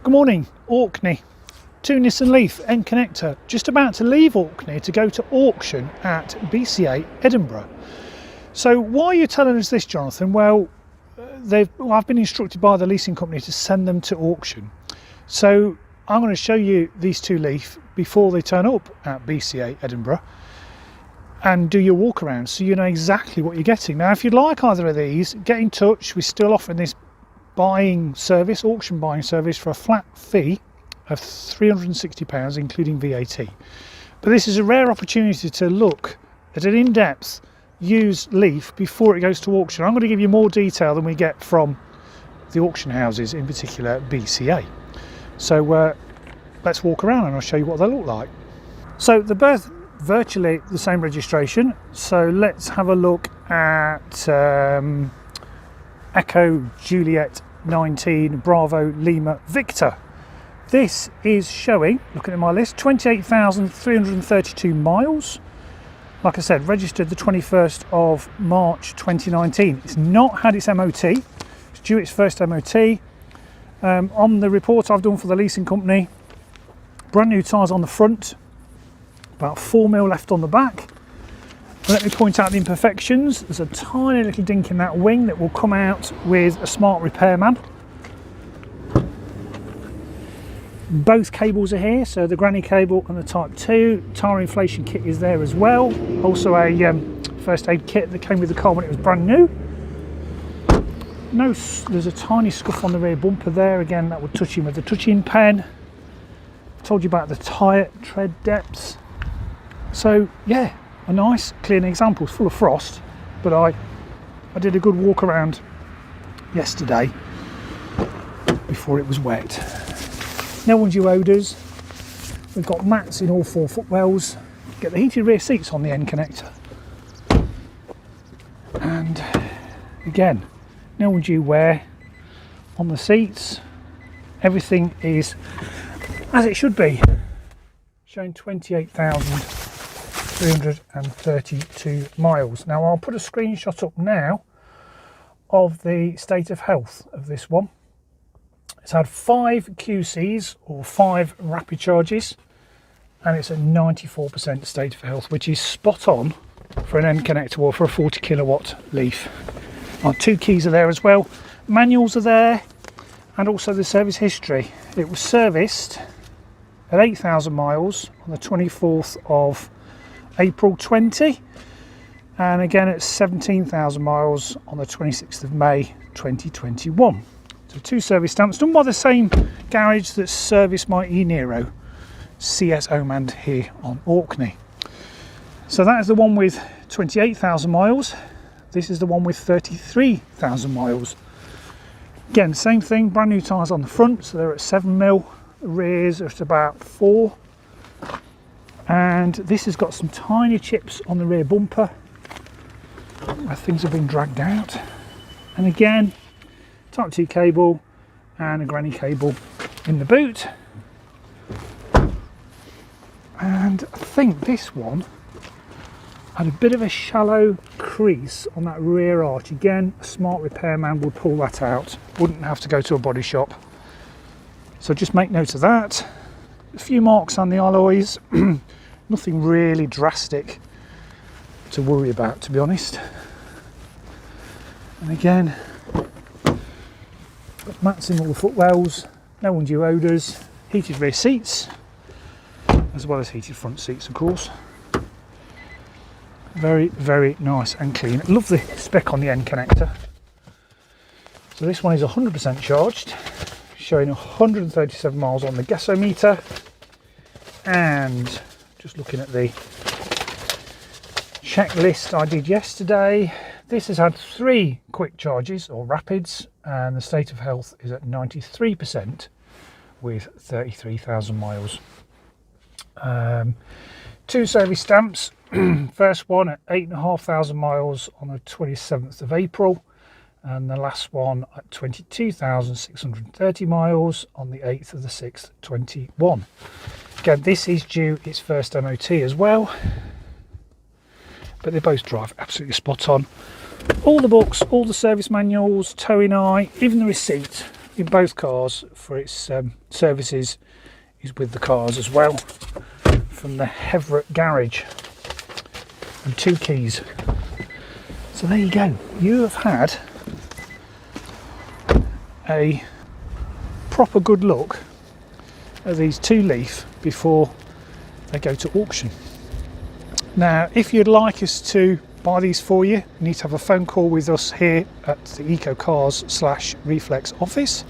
Good morning, Orkney. 2 Nissan Leaf end connector, just about to leave Orkney to go to auction at BCA Edinburgh. So why are you telling us this, Jonathan? Well, I've been instructed by the leasing company to send them to auction. So I'm going to show you these 2 Leaf before they turn up at BCA Edinburgh and do your walk around so you know exactly what you're getting. Now, if you'd like either of these, get in touch. We're still offering this auction buying service for a flat fee of £360 including VAT. But this is a rare opportunity to look at an in-depth used Leaf before it goes to auction. I'm going to give you more detail than we get from the auction houses, in particular BCA. So let's walk around and I'll show you what they look like. So they're both virtually the same registration, so let's have a look at Echo Juliet 19 Bravo Lima Victor. This is showing, looking at my list, 28,332 miles. Like I said, registered the 21st of March 2019. It's not had its MOT. It's due its first MOT. On the report I've done for the leasing company, brand new tyres on the front, about 4mm left on the back. Let me point out the imperfections. There's a tiny little dink in that wing that will come out with a smart repairman. Both cables are here, so the granny cable and the type 2. Tyre inflation kit is there as well. Also a first aid kit that came with the car when it was brand new. There's a tiny scuff on the rear bumper there. Again, that would touch in with the touching pen. I told you about the tyre tread depths. So yeah, a nice clean example. It's full of frost, but I did a good walk around yesterday before it was wet. No undue odours. We've got mats in all 4 footwells. Get the heated rear seats on the end connector. And again, no undue wear on the seats. Everything is as it should be. Showing 28,332 miles. Now I'll put a screenshot up now of the state of health of this one. It's had 5 QCs or 5 rapid charges and it's at 94% state of health, which is spot on for an end connector or for a 40 kilowatt Leaf. 2 keys are there as well, manuals are there, and also the service history. It was serviced at 8,000 miles on the 24th of April 20, and again at 17,000 miles on the 26th of May 2021. So 2 service stamps done by the same garage that serviced my e-Niro, CS Omand, here on Orkney. So that is the one with 28,000 miles. This is the one with 33,000 miles. Again, same thing, brand new tyres on the front, so they're at 7mm. The rears are at about 4. And this has got some tiny chips on the rear bumper where things have been dragged out. And again, type 2 cable and a granny cable in the boot. And I think this one had a bit of a shallow crease on that rear arch. Again, a smart repairman would pull that out. Wouldn't have to go to a body shop. So just make note of that. A few marks on the alloys. Nothing really drastic to worry about, to be honest. And again, got mats in all the footwells, no undue odours, heated rear seats, as well as heated front seats, of course. Very, very nice and clean. Love the spec on the end connector. So this one is 100% charged, showing 137 miles on the gasometer, and just looking at the checklist I did yesterday, this has had 3 quick charges or rapids, and the state of health is at 93% with 33,000 miles. 2 service stamps. First one at 8,500 miles on the 27th of April, and the last one at 22,630 miles on the 8th of the 6th, 21. Again, this is due its first MOT as well, but they both drive absolutely spot on. All the books, all the service manuals, towing eye, even the receipt in both cars for its services is with the cars as well, from the 𝐓𝐇𝐈𝐒 garage, and 2 keys. So there you go, you have had a proper good look at these 2 Leaf before they go to auction. Now, if you'd like us to buy these for you, you need to have a phone call with us here at the 𝐒𝐿𝐒 office.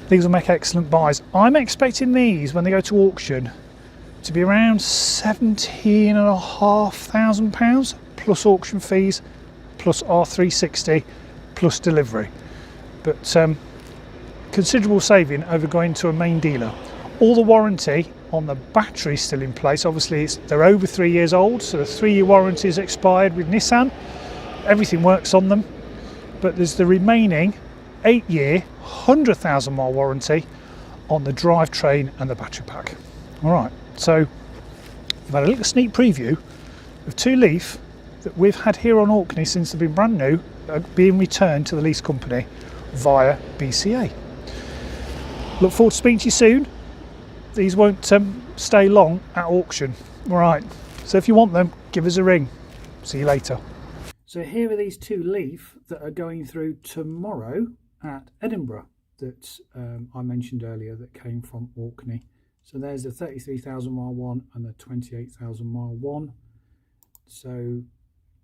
These will make excellent buys. I'm expecting these, when they go to auction, to be around £17,500 plus auction fees, plus R360, plus delivery. But considerable saving over going to a main dealer. All the warranty on the battery is still in place. Obviously they're over 3 years old, so the 3-year warranty is expired with Nissan. Everything works on them, but there's the remaining 8-year 100,000 mile warranty on the drivetrain and the battery pack. All right, so you've had a little sneak preview of 2 Leaf that we've had here on Orkney since they've been brand new, being returned to the lease company via BCA. Look forward to speaking to you soon. These won't stay long at auction. All right, so if you want them, give us a ring. See you later. So here are these 2 Leaf that are going through tomorrow at Edinburgh that I mentioned earlier that came from Orkney. So there's the 33,000 mile one and the 28,000 mile one. So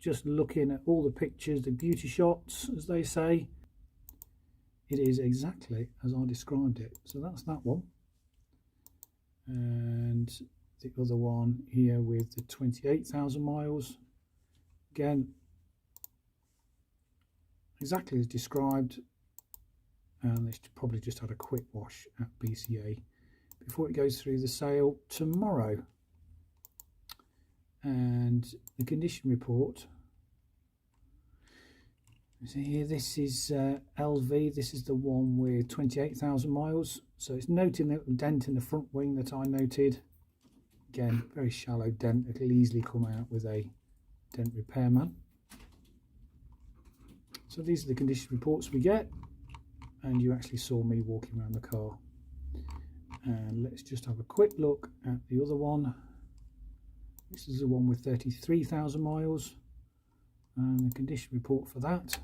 just looking at all the pictures, the beauty shots, as they say, it is exactly as I described it. So that's that one. And the other one here with the 28,000 miles. Again, exactly as described. And it's probably just had a quick wash at BCA before it goes through the sale tomorrow. And the condition report. So here, this is LV. This is the one with 28,000 miles. So it's noting the dent in the front wing that I noted. Again, very shallow dent. It'll easily come out with a dent repairman. So these are the condition reports we get. And you actually saw me walking around the car. And let's just have a quick look at the other one. This is the one with 33,000 miles. And the condition report for that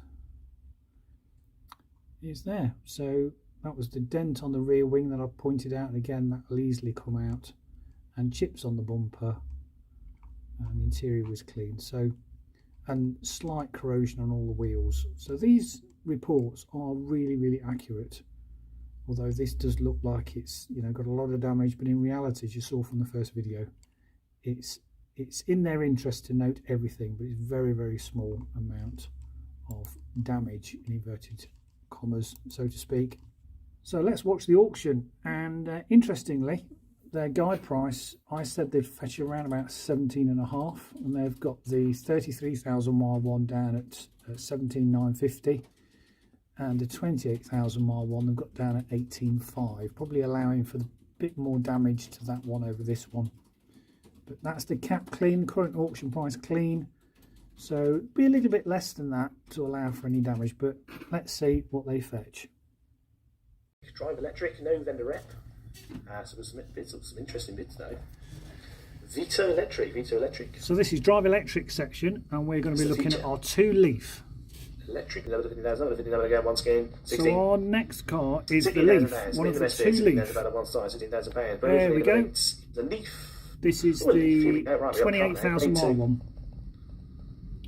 is there. So that was the dent on the rear wing that I pointed out, and again that will easily come out, and chips on the bumper, and the interior was clean. So, and slight corrosion on all the wheels. So these reports are really accurate, although this does look like it's, you know, got a lot of damage, but in reality, as you saw from the first video, it's in their interest to note everything, but it's very small amount of damage, in inverted commas, so to speak. So let's watch the auction. And interestingly, their guide price, I said they'd fetch around about 17.5, and they've got the 33,000 mile one down at 17,950, and the 28,000 mile one they've got down at 18,5, probably allowing for a bit more damage to that one over this one. But that's the cap clean, current auction price clean, so be a little bit less than that to allow for any damage, but let's see what they fetch. Drive electric, no vendor rep. So there's some interesting bits though. 𝐕𝐇𝐿 electric. So this is drive electric section, and we're going to be looking at our 2 Leaf. Electric, level 50,000, level 50,000 again, one skin, 16. So our next car is the Leaf, one of the 2 Leaf. About one size, £16,000. There we go. The Leaf. This is the 28,000 mile one.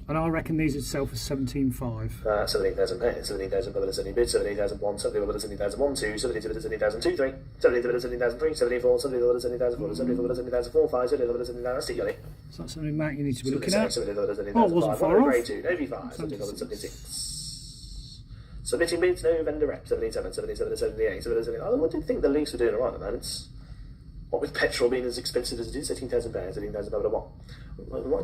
And I reckon these would sell for 17,500. £17,000, 17,000 below 17 bid, 17,001, 70 below 17,001, 2, 70 below 17,002, 3, 70 below 17,003, 74, 70 below 17,004, 70 below 17,004, 5, 70 below 17,000, got it. So that's something, Matt, you need to be looking at. 70 below 17,005, oh, it wasn't far off. Grade 2, no V5, 70 below 76. Submitting bids, no vendor rep, 77, 77, 78, 77. I did think the Leafs were doing alright at the moment. What with petrol being as expensive as it is, £18,000, £18,000 what?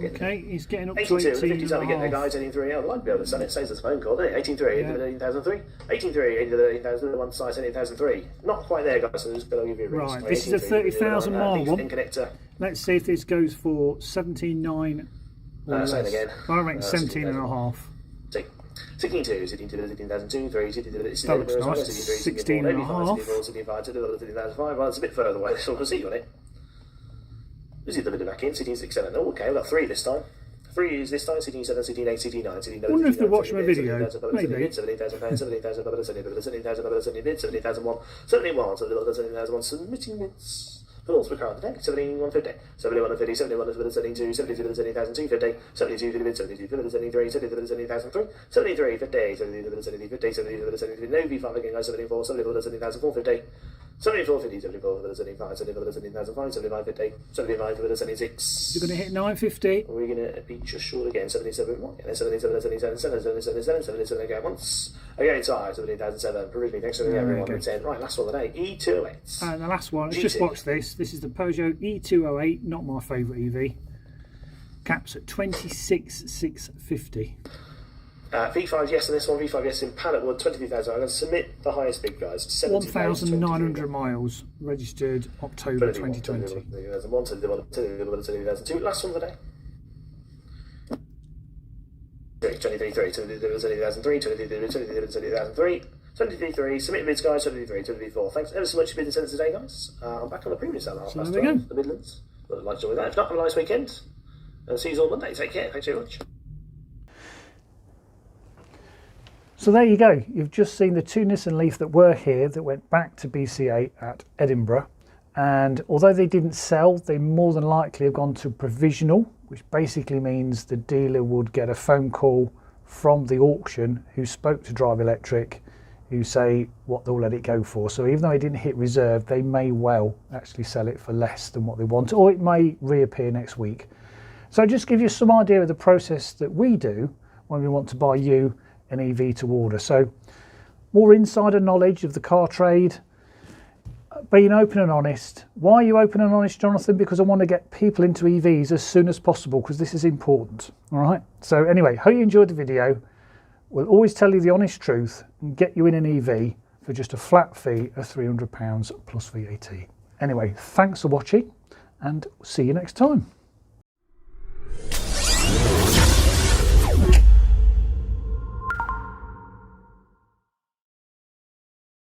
Okay, he's getting up to 82, 18 50 time to get the guys, 18,300. I'd like to be able to sell it, saves us a phone call, doesn't it? 18,300, yeah. 18,003, 18,300, 18,000, one size, 18,003. Not quite there, guys, so just below give you a ring. Right, this is a 30,000 mile one. Connector. Let's see if this goes for 17,900 or less. Again. I reckon 17.5. 16.2, 16,002, 3, 16,002, That looks nice. 16 and a half. 16,5, 16,500. Well, it's a bit further away, so we'll see on it. We'll see the bit back in, 16,670. Oh, okay, we've got 3 this time. 3 is this time, 16,7, 16,8, 16,9, 16,9. I wonder if they watched my video. Maybe. 17,000 pounds, 17,000, 17,000 bids, 17,001, 71, 17,001, submitting bids. Pulls for card deck, 7150, 7150, 71 72, 72 70,250, 72 50, 72 50, 73, 72 70,003, 73 50, 72 70, 50, 72 70, no V5 again, guys, 74, 74 70,450, 74 50, 74 75, 74 70,005, 75 50, 75 50, 76. You're going to hit 950. We're going to be just short again, 77, 77, 77, 77, 77, 77 again once. Again, sorry, 17,007. Prove me, thanks for everyone. 10. Right, last one of the day, 𝐒208. And the last one, just watch this. This is the Peugeot 𝐒208, not my favourite EV. Caps at 26,650. V5 yes on this one, V5 yes in pallet wood, 23,000. I'm going to submit the highest bid, guys. 1,900 miles, registered October 2020. 20,002. Last one of the day. 23,3, 20,003, 20,003, 23,3, submit bids, guys, 23, 24. Thanks ever so much for bidding centre today, guys. I'm back on the premium sale half past 12, the Midlands. I'd like to join that. If not, have a nice weekend. And see you all Monday. Take care. Thanks very much. So there you go. You've just seen the 2 Nissan Leaf that were here that went back to BCA at Edinburgh. And although they didn't sell, they more than likely have gone to provisional, which basically means the dealer would get a phone call from the auction who spoke to Drive Electric, who say what they'll let it go for. So even though it didn't hit reserve, they may well actually sell it for less than what they want, or it may reappear next week. So just give you some idea of the process that we do when we want to buy you an EV to order. So more insider knowledge of the car trade, being open and honest. Why are you open and honest, Jonathan? Because I want to get people into EVs as soon as possible, because this is important. All right. So anyway, hope you enjoyed the video. We'll always tell you the honest truth and get you in an EV for just a flat fee of £300 plus VAT. Anyway, thanks for watching and see you next time.